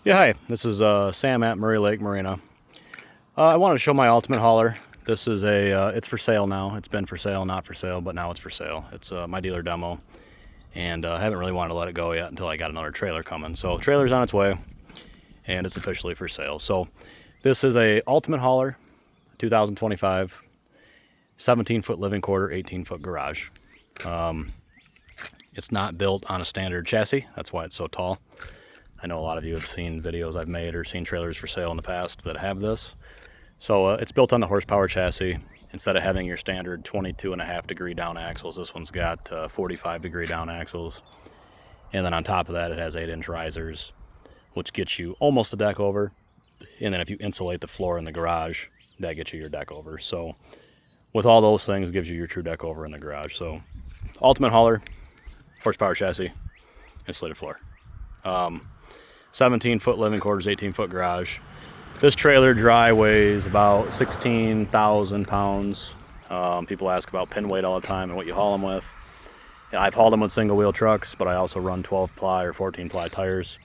Yeah, hi. This is Sam at Murray Lake Marina. I wanted to show my ultimate hauler. This is it's for sale now. It's been for sale, not for sale, but now it's for sale. It's my dealer demo, and I haven't really wanted to let it go yet until I got another trailer coming. So trailer's on its way, and it's officially for sale. So this is a ultimate hauler, 2025, 17-foot living quarter, 18-foot garage. It's not built on a standard chassis. That's why it's so tall. I know a lot of you have seen videos I've made or seen trailers for sale in the past that have this. So it's built on the horsepower chassis. Instead of having your standard 22.5 degree down axles, this one's got 45 degree down axles. And then on top of that, it has 8-inch risers, which gets you almost a deck over. And then if you insulate the floor in the garage, that gets you your deck over. So with all those things, it gives you your true deck over in the garage. So ultimate hauler, horsepower chassis, insulated floor. 17-foot living quarters, 18-foot garage. This trailer dry weighs about 16,000 pounds. People ask about pin weight all the time and what you haul them with. And I've hauled them with single wheel trucks, but I also run 12 ply or 14 ply tires,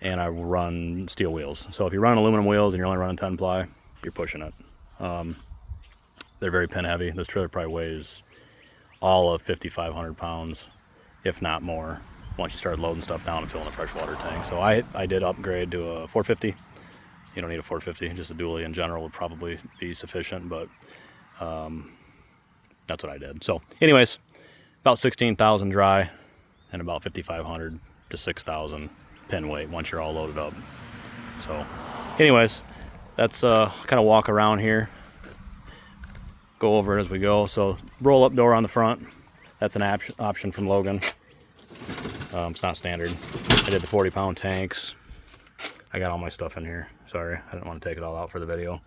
and I run steel wheels. So if you run aluminum wheels and you're only running 10 ply, you're pushing it. They're very pin heavy. This trailer probably weighs all of 5,500 pounds, if not more, once you start loading stuff down and filling a freshwater tank. So I did upgrade to a 450. You don't need a 450, just a dually in general would probably be sufficient, but that's what I did. So anyways, about 16,000 dry and about 5,500 to 6,000 pin weight once you're all loaded up. So anyways, that's kind of walk around here, go over it as we go. So roll up door on the front, that's an option from Logan. It's not standard. I did the 40-pound tanks. I got all my stuff in here. Sorry, I didn't want to take it all out for the video.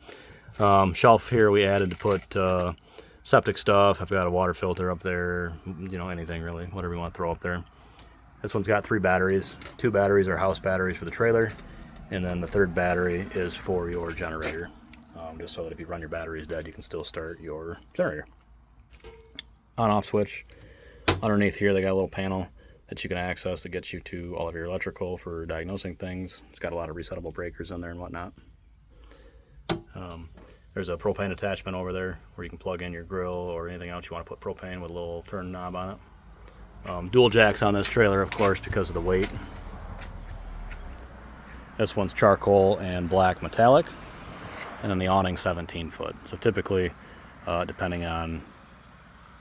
Shelf here we added to put septic stuff. I've got a water filter up there, you know, anything really, whatever you want to throw up there. This one's got 3 batteries. 2 batteries are house batteries for the trailer, and then the 3rd battery is for your generator, just so that if you run your batteries dead, you can still start your generator. On-off switch. Underneath here, they got a little panel that you can access that gets you to all of your electrical for diagnosing things. It's got a lot of resettable breakers in there and whatnot. There's a propane attachment over there where you can plug in your grill or anything else you want to put propane with a little turn knob on it. Dual jacks on this trailer, of course, because of the weight. This one's charcoal and black metallic, and then the awning 17 foot. So typically, depending on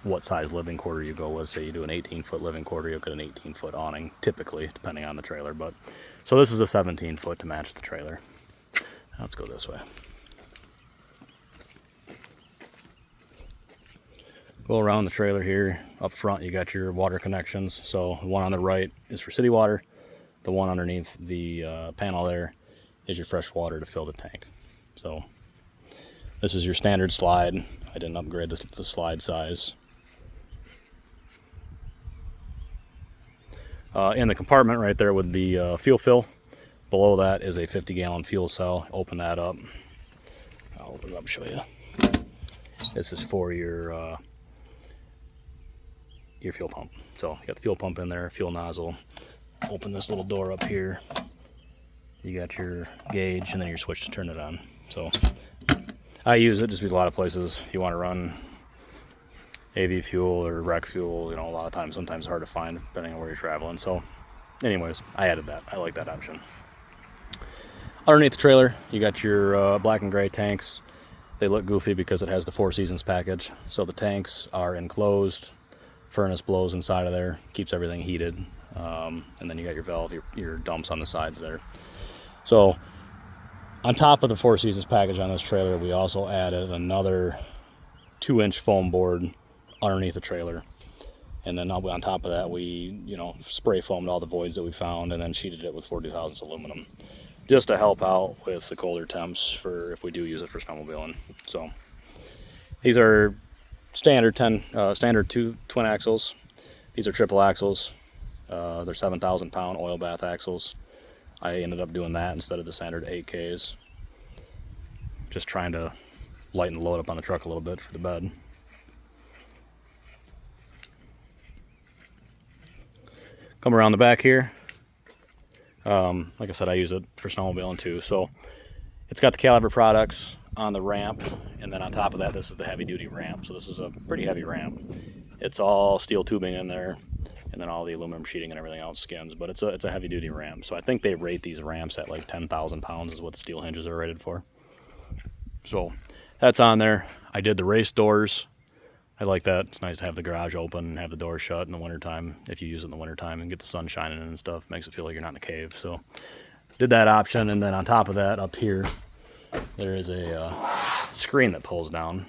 what size living quarter you go with, say you do an 18-foot living quarter, you'll get an 18-foot awning, typically, depending on the trailer. But so this is a 17-foot to match the trailer. Let's go this way. Go around the trailer here. Up front, you got your water connections. So the one on the right is for city water. The one underneath the panel there is your fresh water to fill the tank. So this is your standard slide. I didn't upgrade the slide size. In the compartment right there with the fuel fill, below that is a 50-gallon fuel cell. Open that up. I'll open it up and show you. This is for your fuel pump. So you got the fuel pump in there, fuel nozzle. Open this little door up here. You got your gauge and then your switch to turn it on. So I use it just because a lot of places you want to run AV fuel or rec fuel, you know, a lot of times, sometimes hard to find depending on where you're traveling. So anyways, I added that. I like that option. Underneath the trailer, you got your black and gray tanks. They look goofy because it has the 4 Seasons package. So the tanks are enclosed, furnace blows inside of there, keeps everything heated. And then you got your valve, your dumps on the sides there. So on top of the 4 Seasons package on this trailer, we also added another 2-inch foam board underneath the trailer, and then on top of that we, you know, spray foamed all the voids that we found and then sheeted it with 40,000 aluminum just to help out with the colder temps for if we do use it for snowmobiling. So these are standard 2 twin axles. These are triple axles. They're 7,000 pound oil bath axles. I ended up doing that instead of the standard 8Ks, just trying to lighten the load up on the truck a little bit for the bed. Come around the back here, Like I said, I use it for snowmobiling too. So it's got the caliber products on the ramp, and then on top of that, this is the heavy duty ramp. So this is a pretty heavy ramp. It's all steel tubing in there, and then all the aluminum sheeting and everything else skins, but it's a heavy duty ramp. So I think they rate these ramps at like 10,000 pounds is what the steel hinges are rated for. So that's on there. I did the race doors. I like that. It's nice to have the garage open and have the door shut in the wintertime if you use it in the wintertime and get the sun shining in and stuff. Makes it feel like you're not in a cave. So did that option, and then on top of that, up here, there is a screen that pulls down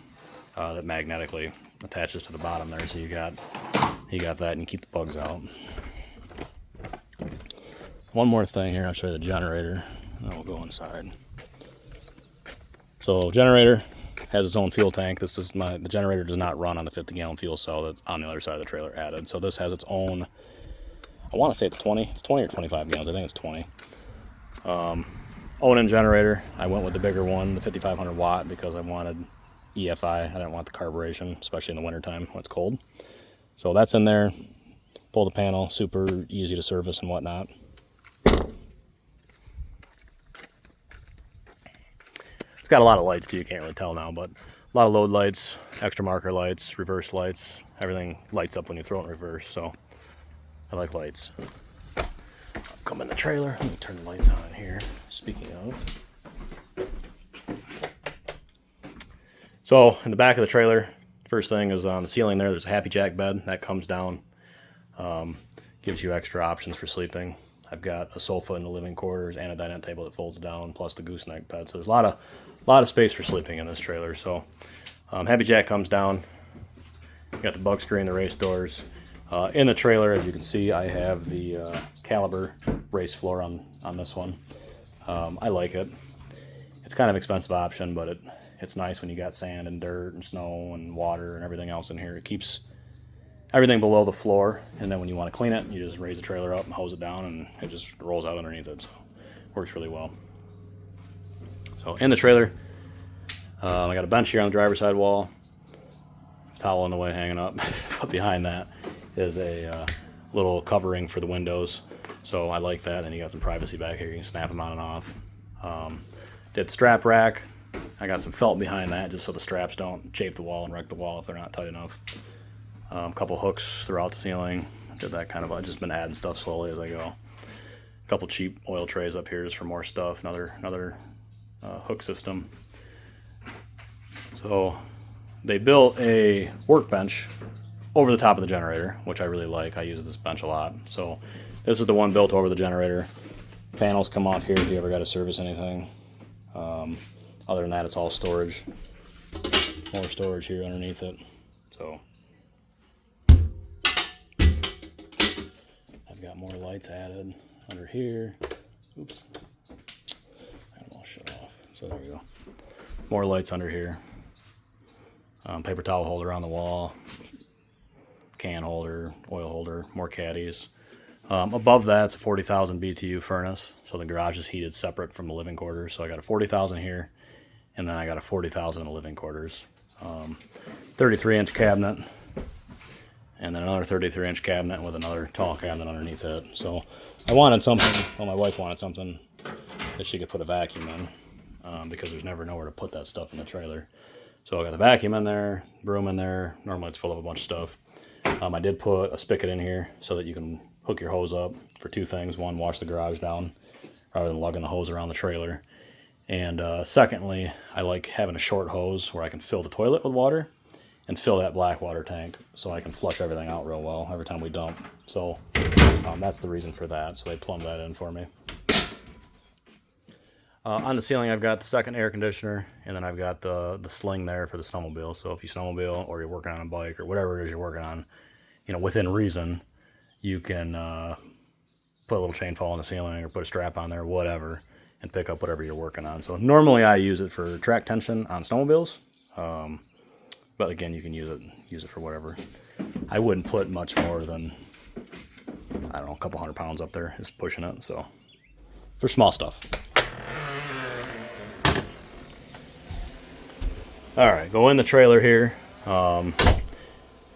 that magnetically attaches to the bottom there. So you got that, and you keep the bugs out. One more thing here, I'll show you the generator, and then we'll go inside. So generator has its own fuel tank. The generator does not run on the 50-gallon fuel cell that's on the other side of the trailer added. So this has its own, I want to say it's 20 or 25 gallons. I think it's 20. O&M generator, I went with the bigger one, the 5500 watt, because I wanted EFI. I didn't want the carburation, especially in the wintertime when it's cold. So that's in there. Pull the panel, super easy to service and whatnot. It's got a lot of lights too, you can't really tell now, but a lot of load lights, extra marker lights, reverse lights, everything lights up when you throw it in reverse, so I like lights. I'll come in the trailer, let me turn the lights on here, speaking of. So in the back of the trailer, first thing is on the ceiling there's a Happy Jack bed that comes down, gives you extra options for sleeping. I've got a sofa in the living quarters and a dinette table that folds down, plus the gooseneck bed. So there's a lot of space for sleeping in this trailer. So Happy Jack comes down. Got the bug screen, the race doors. In the trailer, as you can see, I have the caliber race floor on this one. I like it. It's kind of an expensive option, but it's nice when you got sand and dirt and snow and water and everything else in here. It keeps everything below the floor, and then when you want to clean it, you just raise the trailer up and hose it down, and it just rolls out underneath it. So it works really well. So in the trailer, I got a bench here on the driver's side wall, towel in the way hanging up, but behind that is a little covering for the windows. So I like that, and you got some privacy back here. You can snap them on and off. Did the strap rack. I got some felt behind that just so the straps don't chafe the wall and wreck the wall if they're not tight enough. A couple hooks throughout the ceiling. Did that kind of, I've just been adding stuff slowly as I go. A couple cheap oil trays up here just for more stuff. Another hook system. So they built a workbench over the top of the generator, which I really like. I use this bench a lot. So this is the one built over the generator. Panels come off here if you ever got to service anything. Other than that, it's all storage. More storage here underneath it. So I've got more lights added under here. Oops. I got them all shut off. So there you go. More lights under here. Paper towel holder on the wall. Can holder, oil holder, more caddies. Above that, it's a 40,000 BTU furnace. So the garage is heated separate from the living quarters. So I got a 40,000 here, and then I got a 40,000 in the living quarters. 33-inch cabinet, and then another 33-inch cabinet with another tall cabinet underneath it. So I wanted something, well, my wife wanted something that she could put a vacuum in, because there's never nowhere to put that stuff in the trailer. So I got the vacuum in there, broom in there. Normally it's full of a bunch of stuff. I did put a spigot in here so that you can hook your hose up for two things. One, wash the garage down rather than lugging the hose around the trailer. And secondly, I like having a short hose where I can fill the toilet with water and fill that black water tank so I can flush everything out real well every time we dump. So that's the reason for that. So they plumbed that in for me. On the ceiling, I've got the second air conditioner, and then I've got the sling there for the snowmobile. So if you snowmobile or you're working on a bike or whatever it is you're working on, within reason, you can put a little chain fall in the ceiling or put a strap on there, whatever, and pick up whatever you're working on. So normally I use it for track tension on snowmobiles, but again, you can use it for whatever. I wouldn't put much more than, I don't know, a couple 100 pounds up there, just pushing it. So for small stuff. All right, go in the trailer here.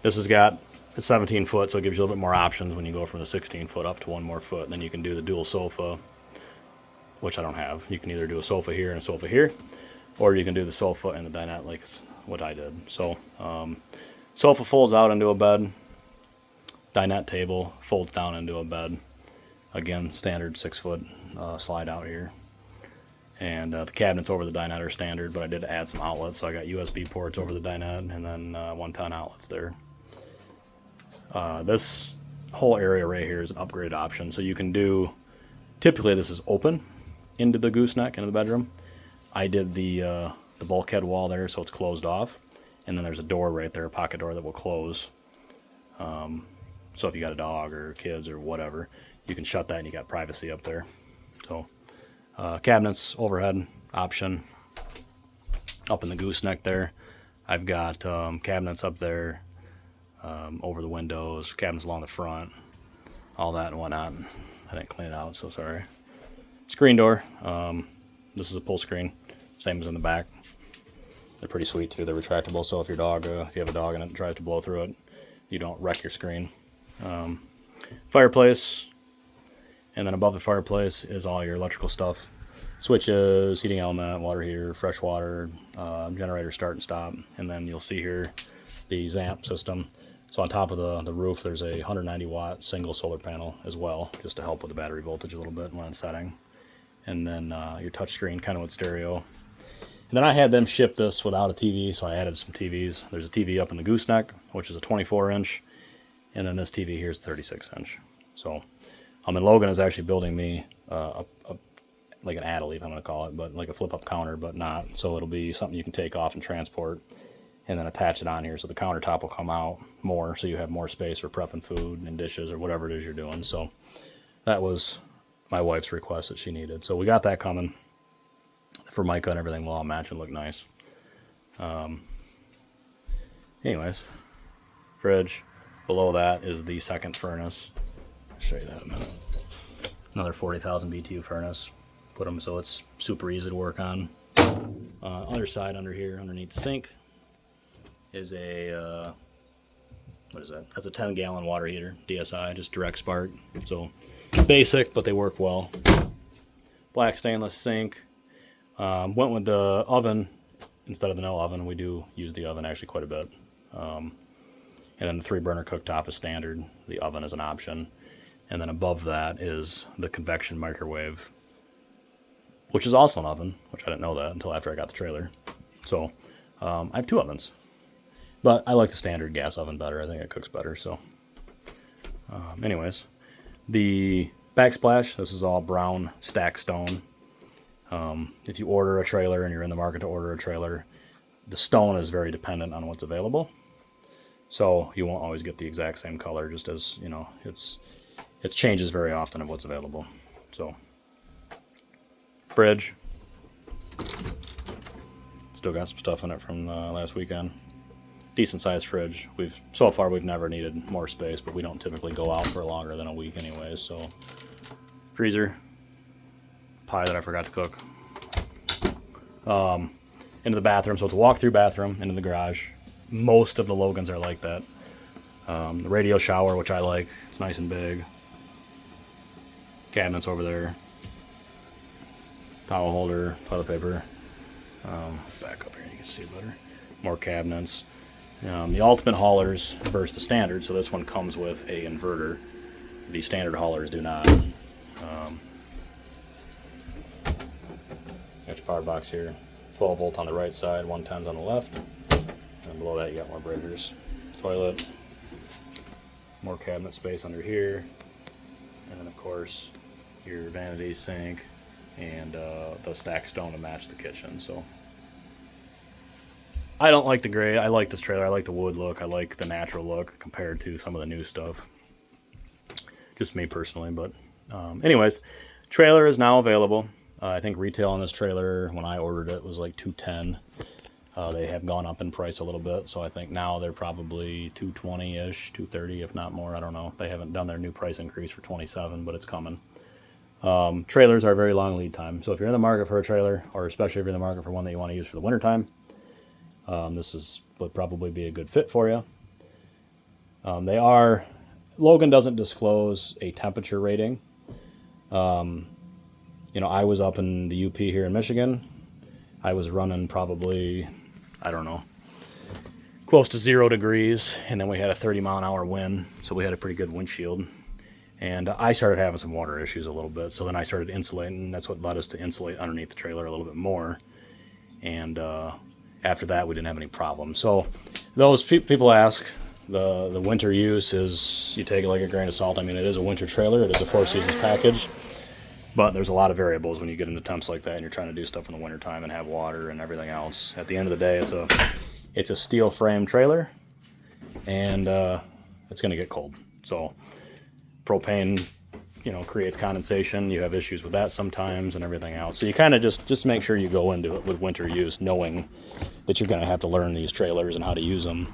This has got It's 17 foot, so it gives you a little bit more options when you go from the 16 foot up to one more foot. And then you can do the dual sofa, which I don't have. You can either do a sofa here and a sofa here, or you can do the sofa and the dinette like what I did. So sofa folds out into a bed. Dinette table folds down into a bed. Again, standard 6 foot slide out here. And the cabinets over the dinette are standard, but I did add some outlets. So I got USB ports over the dinette and then 110 outlets there. This whole area right here is an upgrade option. So you can do, typically this is open into the gooseneck, into the bedroom. I did the bulkhead wall there, so it's closed off. And then there's a door right there, a pocket door that will close. So if you got a dog or kids or whatever, you can shut that and you got privacy up there. So cabinets, overhead option up in the gooseneck there. I've got cabinets up there over the windows, cabinets along the front, all that and whatnot. I didn't clean it out, so sorry. Screen door. This is a pull screen, same as in the back. They're pretty sweet too. They're retractable, so if your dog, if you have a dog and it tries to blow through it, you don't wreck your screen. Fireplace, and then above the fireplace is all your electrical stuff. Switches, heating element, water heater, fresh water, generator start and stop. And then you'll see here the ZAMP system. So on top of the roof, there's a 190 watt single solar panel as well, just to help with the battery voltage a little bit when it's setting. And then your touch screen, kind of with stereo. And then I had them ship this without a TV, so I added some TVs. There's a TV up in the gooseneck, which is a 24 inch. And then this TV here is 36 inch. So, and Logan is actually building me like an Adeleave, I'm going to call it, but like a flip-up counter, but not. So it'll be something you can take off and transport and then attach it on here. So the countertop will come out more, so you have more space for prepping food and dishes or whatever it is you're doing. So that was my wife's request that she needed. So we got that coming. For Micah and everything will all match and look nice. Anyways, fridge. Below that is the second furnace. I'll show you that in a minute. Another 40,000 BTU furnace. Put them so it's super easy to work on. Other side under here, underneath the sink, is a what is that? That's a 10-gallon water heater, DSI, just direct spark. So basic, but they work well. Black stainless sink. Went with the oven instead of the no oven. We do use the oven actually quite a bit. And then the 3-burner cooktop is standard. The oven is an option. And then above that is the convection microwave, which is also an oven, which I didn't know that until after I got the trailer. So I have 2 ovens. But I like the standard gas oven better. I think it cooks better. So anyways, the backsplash, this is all brown stack stone. If you order a trailer and you're in the market to order a trailer, the stone is very dependent on what's available. So you won't always get the exact same color, just as, you know, it changes very often of what's available. So, fridge. Still got some stuff in it from last weekend. Decent sized fridge. So far we've never needed more space, but we don't typically go out for longer than a week anyways. So, freezer. Pie that I forgot to cook. Into the bathroom, so it's a walk-through bathroom into the garage. Most of the Logans are like that. The radio shower, which I like, it's nice and big. Cabinets over there. Towel holder, toilet paper. Back up here, you can see better. More cabinets. The ultimate haulers versus the standard, so this one comes with a inverter. The standard haulers do not. Got your power box here. 12 volt on the right side, 110s on the left. And below that you got more breakers. Toilet. More cabinet space under here. And then of course your vanity sink and the stack stone to match the kitchen. So I don't like the gray. I like this trailer. I like the wood look. I like the natural look compared to some of the new stuff. Just me personally, but anyways, trailer is now available. I think retail on this trailer when I ordered it was like $210. They have gone up in price a little bit, so I think now they're probably $220-ish, $230 if not more. I don't know. They haven't done their new price increase for $27, but it's coming. Trailers are a very long lead time, so if you're in the market for a trailer, or especially if you're in the market for one that you want to use for the wintertime, would probably be a good fit for you. Logan doesn't disclose a temperature rating. You know, I was up in the UP here in Michigan. I was running probably, I don't know, close to 0 degrees, and then we had a 30-mile-an-hour wind, so we had a pretty good windshield. And I started having some water issues a little bit, so then I started insulating. That's what led us to insulate underneath the trailer a little bit more. And after that, we didn't have any problems. So those people ask, the winter use is, you take it like a grain of salt. I mean, it is a winter trailer. It is a 4 seasons package. But there's a lot of variables when you get into temps like that and you're trying to do stuff in the wintertime and have water and everything else. At the end of the day, it's a steel frame trailer, and it's going to get cold. So propane, you know, creates condensation. You have issues with that sometimes and everything else. So you kind of just make sure you go into it with winter use knowing that you're going to have to learn these trailers and how to use them.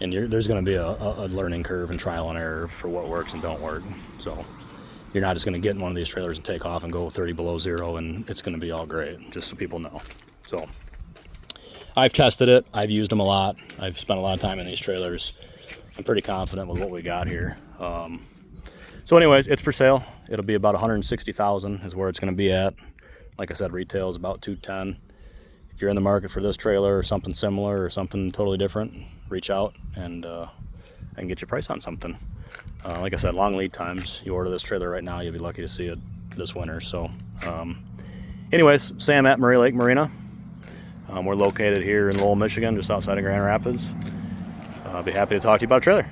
And there's going to be a learning curve and trial and error for what works and don't work. So you're not just going to get in one of these trailers and take off and go 30 below zero and it's going to be all great, just so people know. So I've tested it. I've used them a lot. I've spent a lot of time in these trailers. I'm pretty confident with what we got here. So anyways, it's for sale. It'll be about $160,000 is where it's going to be at. Like I said, retail is about $210,000. If you're in the market for this trailer or something similar or something totally different, reach out and I can get you a price on something. Like I said, long lead times. You order this trailer right now, you'll be lucky to see it this winter. So anyways, Sam at Murray Lake Marina. We're located here in Lowell, Michigan, just outside of Grand Rapids. I'll be happy to talk to you about a trailer.